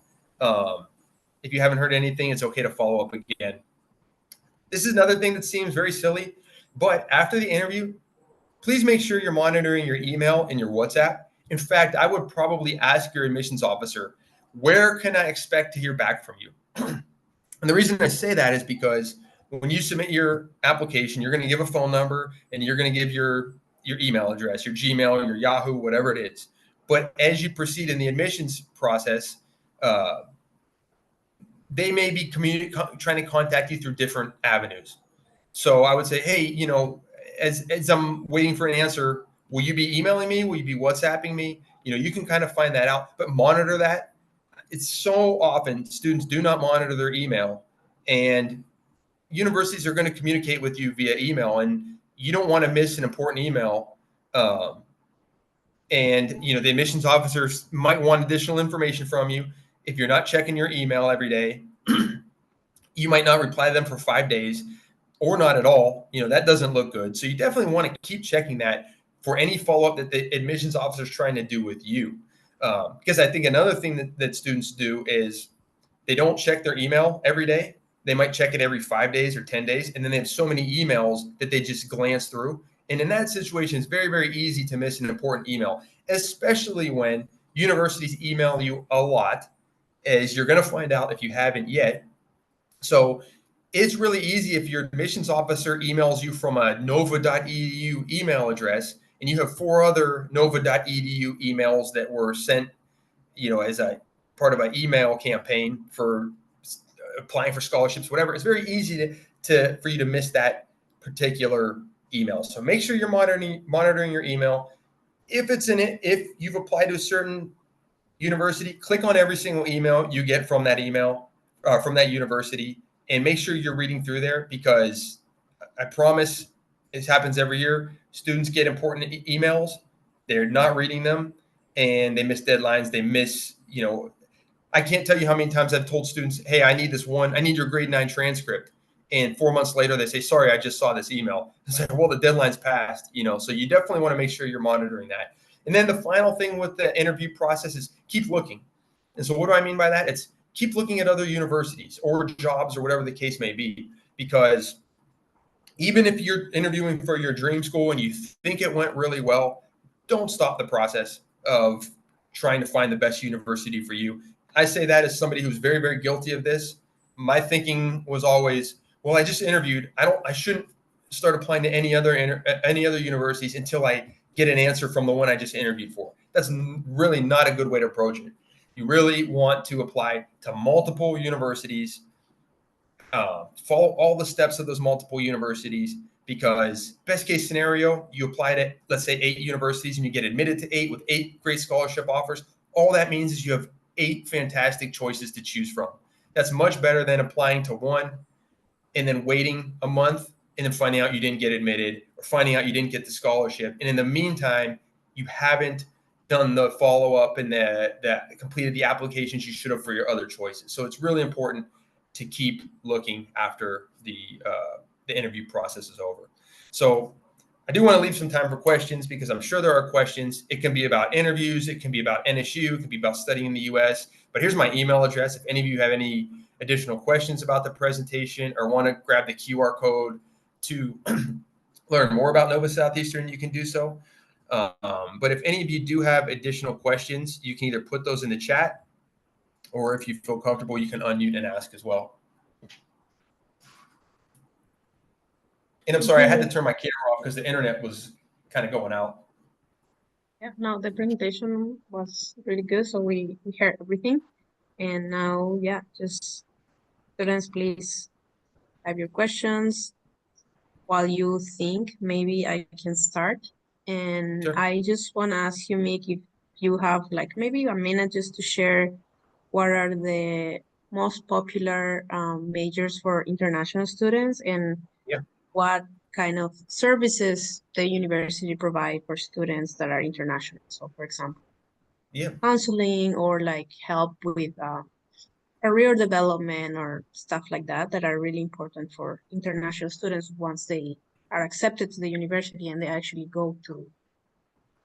If you haven't heard anything, it's okay to follow up again. This is another thing that seems very silly, but after the interview, please make sure you're monitoring your email and your WhatsApp. In fact, I would probably ask your admissions officer, where can I expect to hear back from you? And the reason I say that is because when you submit your application, you're going to give a phone number and you're going to give your email address, your Gmail, your Yahoo, whatever it is. But as you proceed in the admissions process, they may be trying to contact you through different avenues. So I would say, hey, as I'm waiting for an answer, will you be emailing me? Will you be WhatsApping me? You can kind of find that out, but monitor that. It's so often students do not monitor their email, and universities are going to communicate with you via email, and you don't want to miss an important email. And the admissions officers might want additional information from you. If you're not checking your email every day, you might not reply to them for 5 days or not at all. That doesn't look good. So you definitely want to keep checking that for any follow-up that the admissions officer is trying to do with you. Because I think another thing that students do is they don't check their email every day. They might check it every 5 days or 10 days. And then they have so many emails that they just glance through. And in that situation, it's very, very easy to miss an important email, especially when universities email you a lot, as you're going to find out if you haven't yet. So it's really easy if your admissions officer emails you from a nova.edu email address and you have 4 other nova.edu emails that were sent, as a part of an email campaign for applying for scholarships, whatever. It's very easy for you to miss that particular email. So make sure you're monitoring your email. If you've applied to a certain university, click on every single email you get from that from that university, and make sure you're reading through there, because I promise this happens every year. Students get important emails, they're not reading them, and they miss deadlines. They miss, I can't tell you how many times I've told students, hey, I need your grade 9 transcript. And 4 months later, they say, sorry, I just saw this email. It's like, well, the deadline's passed, so you definitely want to make sure you're monitoring that. And then the final thing with the interview process is keep looking. And so what do I mean by that? It's keep looking at other universities or jobs or whatever the case may be, because even if you're interviewing for your dream school and you think it went really well, don't stop the process of trying to find the best university for you. I say that as somebody who's very, very guilty of this. My thinking was always, well, I just interviewed. I shouldn't start applying to any other universities until I get an answer from the one I just interviewed for. That's really not a good way to approach it. You really want to apply to multiple universities, follow all the steps of those multiple universities, because best case scenario, you apply to, let's say, 8 universities and you get admitted to 8 with 8 great scholarship offers. All that means is you have 8 fantastic choices to choose from. That's much better than applying to one and then waiting a month and then finding out you didn't get admitted, or finding out you didn't get the scholarship. And in the meantime, you haven't done the follow-up and that completed the applications you should have for your other choices. So it's really important to keep looking after the interview process is over. So I do want to leave some time for questions because I'm sure there are questions. It can be about interviews, it can be about NSU, it can be about studying in the US. But here's my email address. If any of you have any additional questions about the presentation or want to grab the QR code to learn more about Nova Southeastern, you can do so. But if any of you do have additional questions, you can either put those in the chat, or if you feel comfortable, you can unmute and ask as well. And I'm sorry, I had to turn my camera off because the internet was kind of going out. Yeah, no, the presentation was really good, so we heard everything. And now, yeah, just students, please have your questions. While you think, maybe I can start. And Sure. I just want to ask you, Mick, if you have like maybe a minute just to share what are the most popular majors for international students and Yeah. what kind of services the university provide for students that are international. So, for example, Yeah. counseling or like help with career development or stuff like that that are really important for international students once they are accepted to the university and they actually go to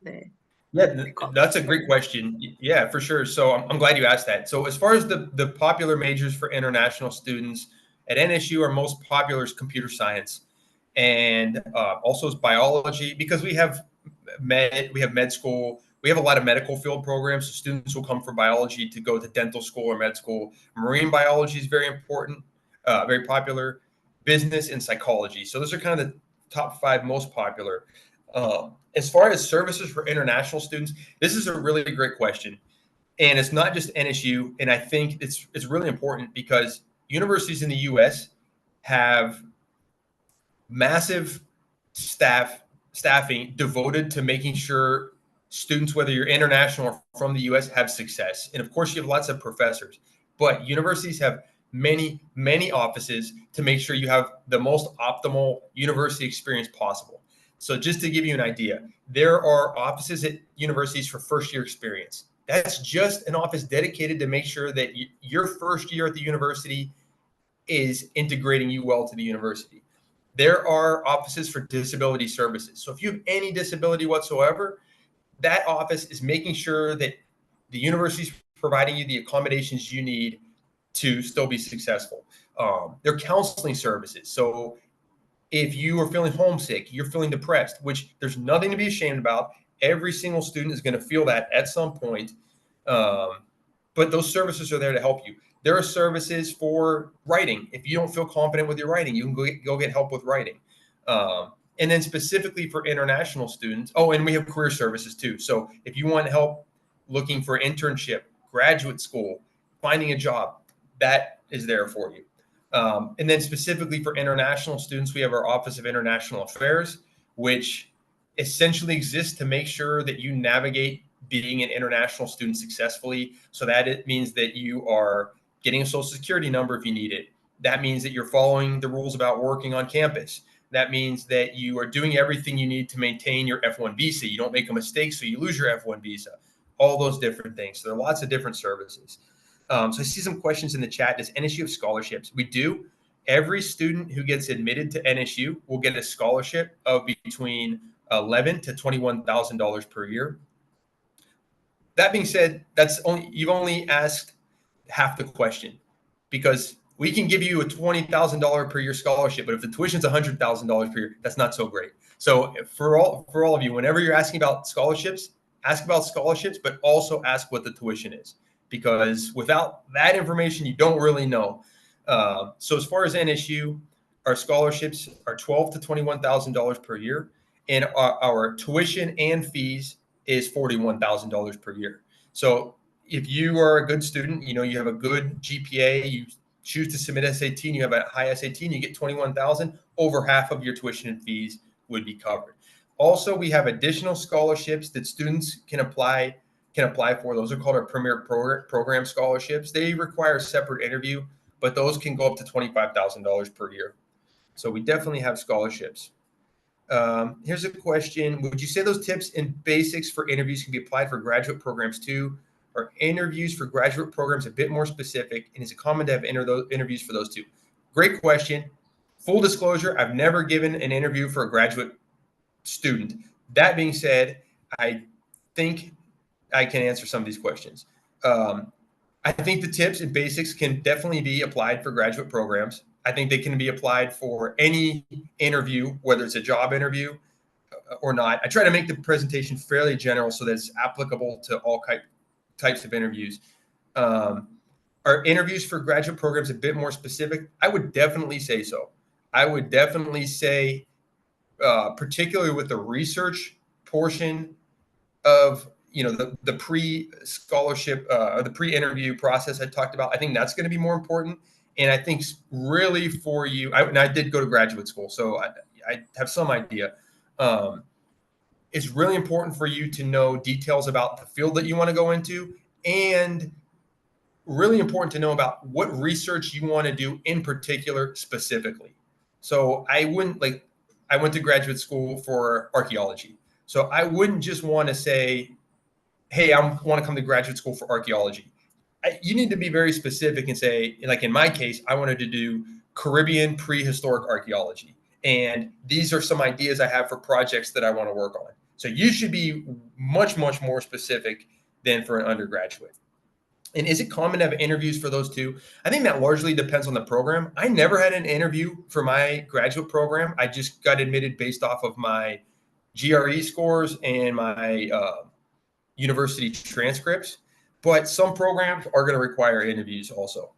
the, Yeah, the college. that's a great question. Yeah, for sure. So I'm glad you asked that. So as far as the popular majors for international students at NSU, our most popular is computer science, and also is biology, because we have med school. We have a lot of medical field programs. So students will come for biology to go to dental school or med school. Marine biology is very important, very popular. Business and psychology. So those are kind of the top 5 most popular. As far as services for international students, this is a really great question, and it's not just NSU. And I think it's really important because universities in the U.S. have massive staffing devoted to making sure students, whether you're international or from the U.S., have success. And of course, you have lots of professors, but universities have many offices to make sure you have the most optimal university experience possible. So just to give you an idea, there are offices at universities for first year experience. That's just an office dedicated to make sure that your first year at the university is integrating you well to the university. There are offices for disability services. So if you have any disability whatsoever, that office is making sure that the university is providing you the accommodations you need to still be successful. There are counseling services. So if you are feeling homesick, you're feeling depressed, which there's nothing to be ashamed about. Every single student is going to feel that at some point. But those services are there to help you. There are services for writing. If you don't feel confident with your writing, you can go get help with writing. And then specifically for international students, oh, and we have career services too. So if you want help looking for internship, graduate school, finding a job, that is there for you. And then specifically for international students, we have our Office of International Affairs, which essentially exists to make sure that you navigate being an international student successfully. So that it means that you are getting a social security number if you need it. That means that you're following the rules about working on campus. That means that you are doing everything you need to maintain your F1 visa. You don't make a mistake, so you lose your F1 visa. All those different things. So there are lots of different services. So I see some questions in the chat. Does NSU have scholarships? We do. Every student who gets admitted to NSU will get a scholarship of between $11,000 to $21,000 per year. That being said, you've only asked half the question, because we can give you a $20,000 per year scholarship, but if the tuition is $100,000 per year, that's not so great. So for all of you, whenever you're asking about scholarships, ask about scholarships, but also ask what the tuition is, because without that information, you don't really know. So as far as NSU, our scholarships are $12,000 to $21,000 per year, and our tuition and fees is $41,000 per year. So if you are a good student, you have a good GPA, you choose to submit SAT, and you have a high SAT, and you get 21,000, over half of your tuition and fees would be covered. Also, we have additional scholarships that students can apply for. Those are called our Premier Program scholarships. They require a separate interview, but those can go up to $25,000 per year. So we definitely have scholarships. Here's a question. Would you say those tips and basics for interviews can be applied for graduate programs too? Are interviews for graduate programs a bit more specific? And is it common to have those interviews for those two? Great question. Full disclosure, I've never given an interview for a graduate student. That being said, I think I can answer some of these questions. I think the tips and basics can definitely be applied for graduate programs. I think they can be applied for any interview, whether it's a job interview or not. I try to make the presentation fairly general so that it's applicable to all types of interviews. Are interviews for graduate programs a bit more specific? I would definitely say so. I would definitely say, particularly with the research portion of the pre-scholarship or the pre-interview process I talked about, I think that's going to be more important. And I think really for you, I did go to graduate school, so I have some idea. It's really important for you to know details about the field that you want to go into, and really important to know about what research you want to do in particular specifically. So I went to graduate school for archaeology. So I wouldn't just want to say, hey, I want to come to graduate school for archaeology. You need to be very specific and say, like in my case, I wanted to do Caribbean prehistoric archaeology. And these are some ideas I have for projects that I want to work on. So you should be much, much more specific than for an undergraduate. And is it common to have interviews for those two? I think that largely depends on the program. I never had an interview for my graduate program. I just got admitted based off of my GRE scores and my university transcripts. But some programs are going to require interviews also.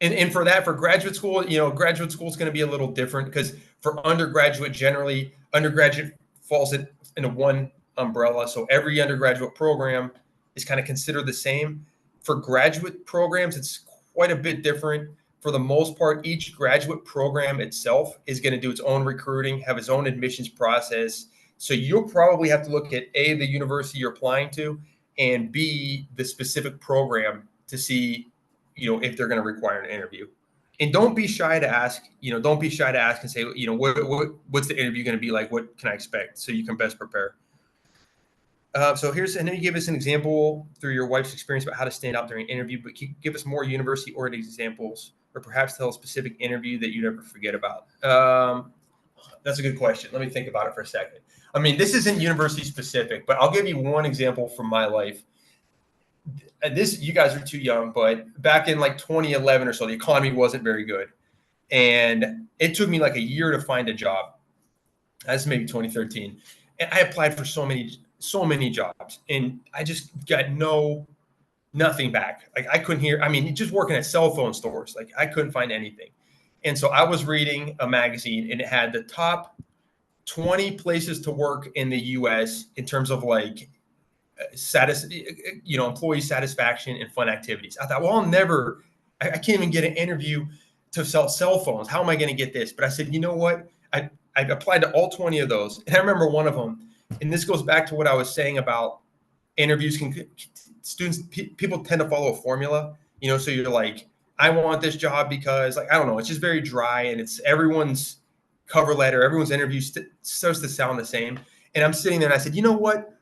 And for graduate school, graduate school is going to be a little different because for undergraduate, generally, undergraduate falls into one umbrella. So every undergraduate program is kind of considered the same. For graduate programs, it's quite a bit different. For the most part, each graduate program itself is going to do its own recruiting, have its own admissions process. So you'll probably have to look at A, the university you're applying to, and B, the specific program to see, if they're going to require an interview. And don't be shy to ask, don't be shy to ask and say, what's the interview going to be like? What can I expect? So you can best prepare. So and then you give us an example through your wife's experience about how to stand out during an interview, but can you give us more university-oriented examples or perhaps tell a specific interview that you never forget about? That's a good question. Let me think about it for a second. I mean, this isn't university specific, but I'll give you one example from my life. You guys are too young, but back in like 2011 or so, the economy wasn't very good. And it took me like a year to find a job. That's maybe 2013. And I applied for so many jobs, and I just got nothing back. Like I couldn't hear, just working at cell phone stores, like I couldn't find anything. And so I was reading a magazine and it had the top 20 places to work in the US in terms of like employee satisfaction and fun activities. I thought, well, I can't even get an interview to sell cell phones. How am I going to get this? But I said, you know what? I applied to all 20 of those. And I remember one of them, and this goes back to what I was saying about interviews. People tend to follow a formula, so you're like, I want this job because, like, I don't know, it's just very dry, and it's everyone's cover letter, everyone's interview starts to sound the same. And I'm sitting there and I said, you know what?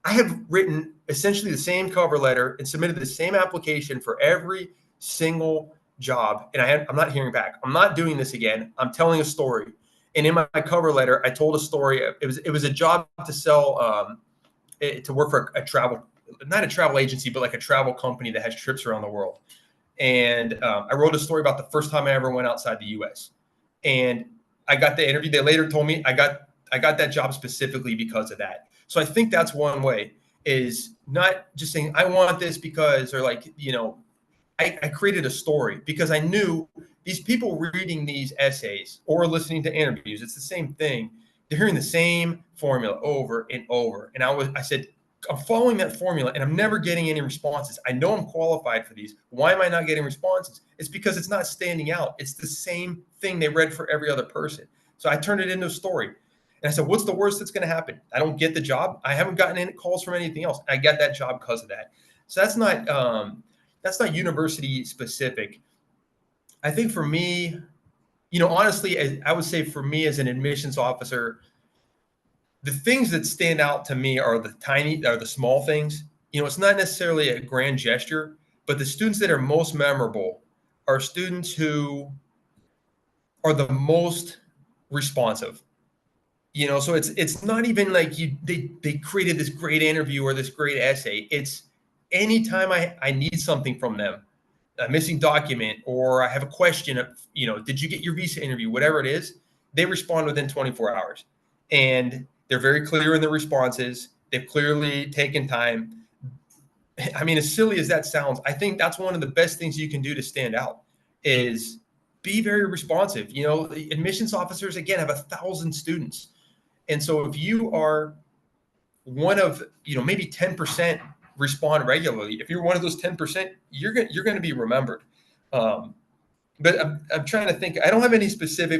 I have written essentially the same cover letter and submitted the same application for every single job. And I'm not hearing back. I'm not doing this again. I'm telling a story. And in my cover letter, I told a story. It was a job to sell, to work for not a travel agency, but like a travel company that has trips around the world. And I wrote a story about the first time I ever went outside the US. And I got the interview. They later told me I got that job specifically because of that. So I think that's one way, is not just saying, I want this because, or like, I created a story because I knew these people reading these essays or listening to interviews, it's the same thing. They're hearing the same formula over and over. And I said, I'm following that formula and I'm never getting any responses. I know I'm qualified for these. Why am I not getting responses? It's because it's not standing out. It's the same thing they read for every other person. So I turned it into a story. And I said, what's the worst that's going to happen? I don't get the job. I haven't gotten any calls from anything else. I got that job because of that. So that's not university specific. I think for me, honestly, I would say for me as an admissions officer, the things that stand out to me are the small things. It's not necessarily a grand gesture, but the students that are most memorable are students who are the most responsive. So it's not even like they created this great interview or this great essay. It's anytime I need something from them, a missing document, or I have a question of, did you get your visa interview, whatever it is, they respond within 24 hours. And they're very clear in their responses. They've clearly taken time. I mean, as silly as that sounds, I think that's one of the best things you can do to stand out is be very responsive. Admissions officers, again, have 1,000 students. And so if you are one of, maybe 10% respond regularly, if you're one of those 10%, you're going to be remembered. Um, but I'm trying to think. I don't have any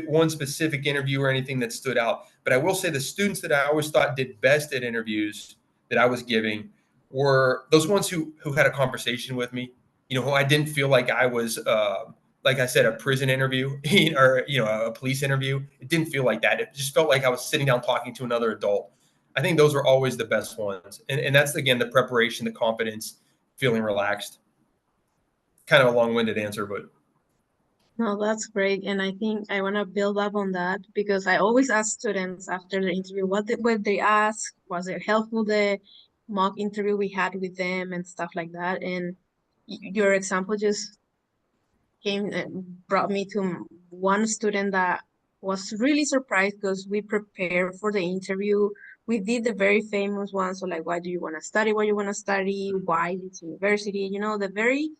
one specific interview or anything that stood out. But I will say the students that I always thought did best at interviews that I was giving were those ones who had a conversation with me. Who I didn't feel like I was, like I said, a prison interview or a police interview. It didn't feel like that. It just felt like I was sitting down talking to another adult. I think those are always the best ones, and that's again the preparation, the confidence, feeling relaxed. Kind of a long-winded answer, but No, that's great. And I think I want to build up on that because I always ask students after the interview what they ask, was it helpful, the mock interview we had with them and stuff like that. And your example just came brought me to one student that was really surprised because we prepared for the interview. We did the very famous one. So like, why do you want to study? What you want to study? Why this university? The very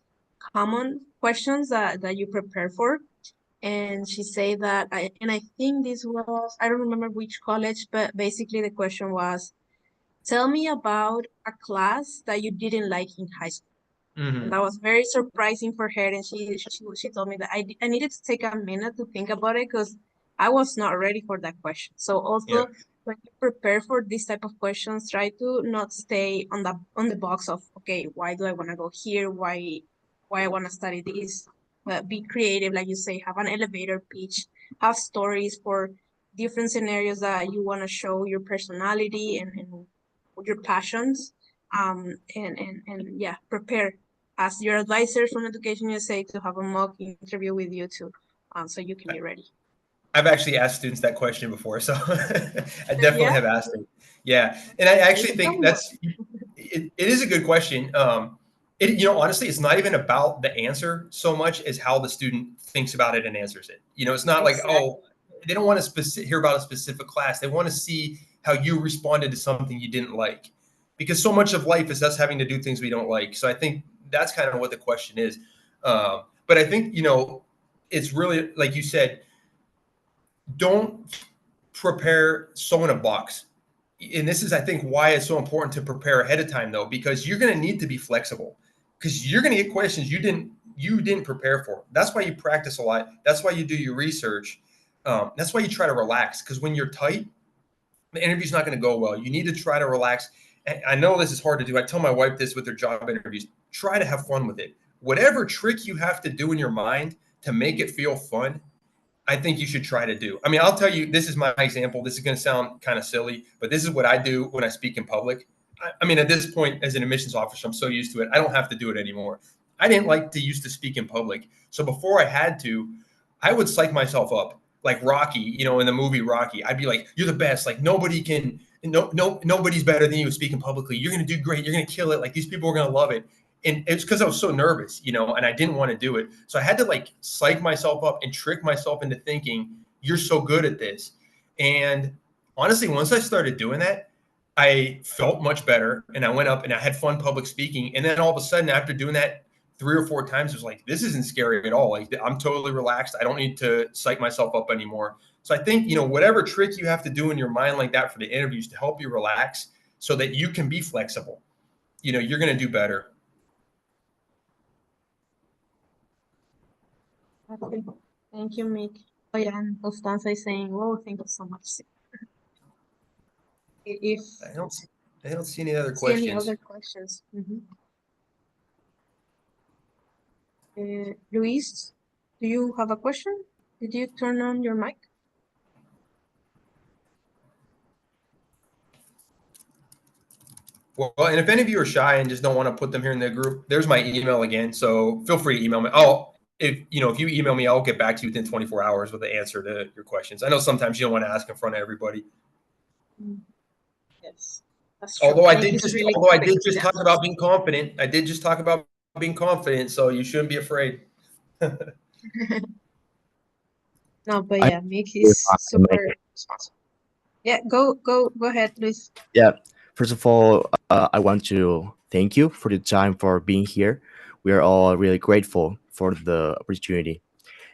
common questions that you prepare for. And she said that and I think this was, I don't remember which college, but basically the question was, tell me about a class that you didn't like in high school. And mm-hmm. that was very surprising for her. And she told me that I needed to take a minute to think about it because I was not ready for that question. So Yeah. also when you prepare for this type of questions, try to not stay on the box of, okay, why do I want to go here? Why I want to study this? But be creative, like you say, have an elevator pitch, have stories for different scenarios that you want to show your personality and your passions. And yeah, prepare, ask your advisor from Education USA to have a mock interview with you too, so you can be ready. I've actually asked students that question before, so I definitely Yeah, have asked it. Yeah, and I actually tell think me more. it is a good question. Honestly, it's not even about the answer so much as how the student thinks about it and answers it. It's not like, oh, Exactly. they don't want to hear about a specific class. They want to see how you responded to something you didn't like, because so much of life is us having to do things we don't like. So I think that's kind of what the question is. But I think it's really like you said, don't prepare so in a box. And this is, I think, why it's so important to prepare ahead of time, though, because you're going to need to be flexible, because you're going to get questions you didn't prepare for. That's why you practice a lot. That's why you do your research. That's why you try to relax, because when you're tight, the interview's not going to go well. You need to try to relax. And I know this is hard to do. I tell my wife this with her job interviews: try to have fun with it. Whatever trick you have to do in your mind to make it feel fun, I think you should try to do. I mean, I'll tell you, this is my example. This is going to sound kind of silly, but this is what I do when I speak in public. I mean, at this point, as an admissions officer, I'm so used to it. I don't have to do it anymore. I didn't like to used to speak in public. So before I had to, I would psych myself up like Rocky, in the movie Rocky. I'd be like, you're the best. Like nobody's better than you speaking publicly. You're going to do great. You're going to kill it. Like these people are going to love it. And it's because I was so nervous, and I didn't want to do it. So I had to like psych myself up and trick myself into thinking you're so good at this. And honestly, once I started doing that, I felt much better, and I went up and I had fun public speaking. And then all of a sudden, after doing that 3 or 4 times, it was like, this isn't scary at all. Like I'm totally relaxed. I don't need to psych myself up anymore. So I think, whatever trick you have to do in your mind like that for the interviews to help you relax so that you can be flexible, you're going to do better. Okay. Thank you, Mick. Oh yeah, and Constanza is saying, "Whoa, thank you so much." If I don't see, I don't see any other see any questions. other questions, Luis, do you have a question? Did you turn on your mic? Well, and if any of you are shy and just don't want to put them here in the group, there's my email again. So feel free to email me. If you email me, I'll get back to you within 24 hours with the answer to your questions. I know sometimes you don't want to ask in front of everybody. Yes, that's true. Although Mick is really I quick did with just talk answers. about being confident. I did just talk about being confident, so you shouldn't be afraid. No, but I yeah, Mick is super. Yeah, go ahead, Luis. Yeah. First of all, I want to thank you for the time for being here. We are all really grateful for the opportunity.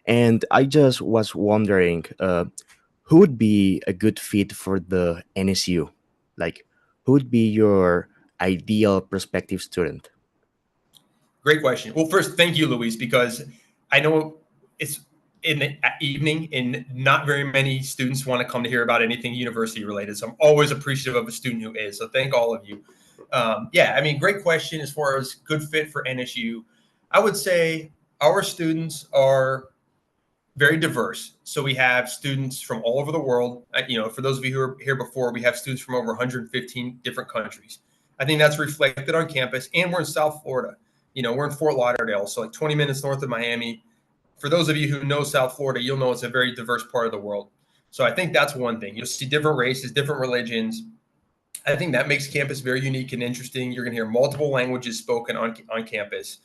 And I just was wondering, who would be a good fit for the NSU? Like, who would be your ideal prospective student? Great question. Well, first, thank you, Luis, because I know it's in the evening and not very many students want to come to hear about anything university related. So I'm always appreciative of a student who is. So thank all of you. Yeah, I mean, great question as far as good fit for NSU. I would say our students are very diverse. So we have students from all over the world. For those of you who were here before, we have students from over 115 different countries. I think that's reflected on campus, and we're in South Florida. We're in Fort Lauderdale, so like 20 minutes north of Miami. For those of you who know South Florida, you'll know it's a very diverse part of the world. So I think that's one thing. You'll see different races, different religions. I think that makes campus very unique and interesting. You're going to hear multiple languages spoken on campus.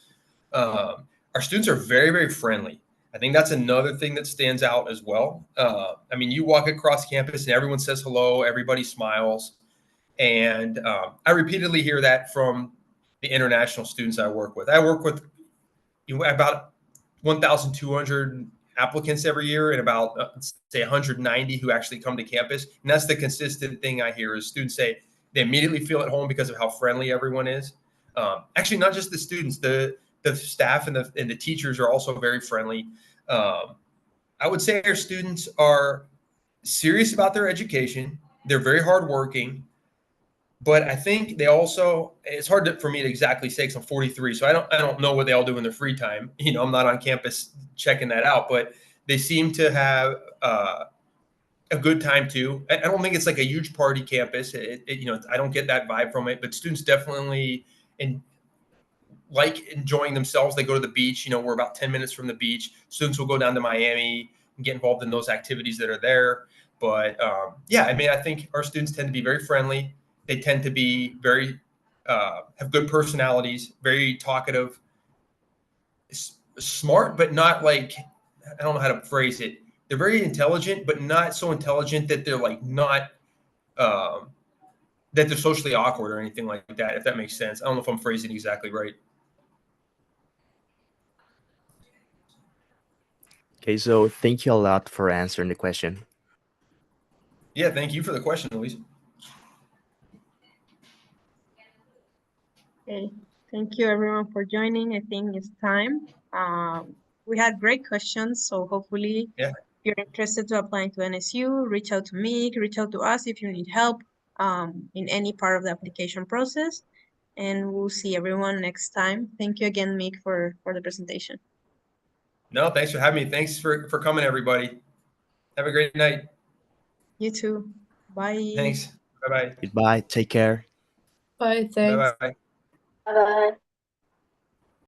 Our students are very, very friendly. I think that's another thing that stands out as well. I mean, you walk across campus and everyone says hello, everybody smiles. And I repeatedly hear that from the international students I work with. I work with about 1,200 applicants every year and about, say, 190 who actually come to campus. And that's the consistent thing I hear is students say they immediately feel at home because of how friendly everyone is. Actually, not just the students, the staff and the teachers are also very friendly. I would say our students are serious about their education. They're very hardworking, but I think they also, it's hard for me to exactly say because I'm 43, so I don't know what they all do in their free time. I'm not on campus checking that out, but they seem to have a good time too. I don't think it's like a huge party campus. I don't get that vibe from it, but students definitely like enjoying themselves. They go to the beach. We're about 10 minutes from the beach. Students will go down to Miami and get involved in those activities that are there. But yeah, I mean, I think our students tend to be very friendly. They tend to be very, have good personalities, very talkative, smart, but not like, I don't know how to phrase it. They're very intelligent, but not so intelligent that they're like not, that they're socially awkward or anything like that, if that makes sense. I don't know if I'm phrasing exactly right. Okay, so thank you a lot for answering the question. Yeah, thank you for the question, Luis. Okay, thank you everyone for joining. I think it's time. We had great questions, so hopefully Yeah. if you're interested to apply to NSU, reach out to me, reach out to us if you need help in any part of the application process. And we'll see everyone next time. Thank you again, Mick, for the presentation. No, thanks for having me. Thanks for coming, everybody. Have a great night. You too. Bye. Thanks. Bye-bye. Goodbye. Take care. Bye. Thanks. Bye-bye. Bye.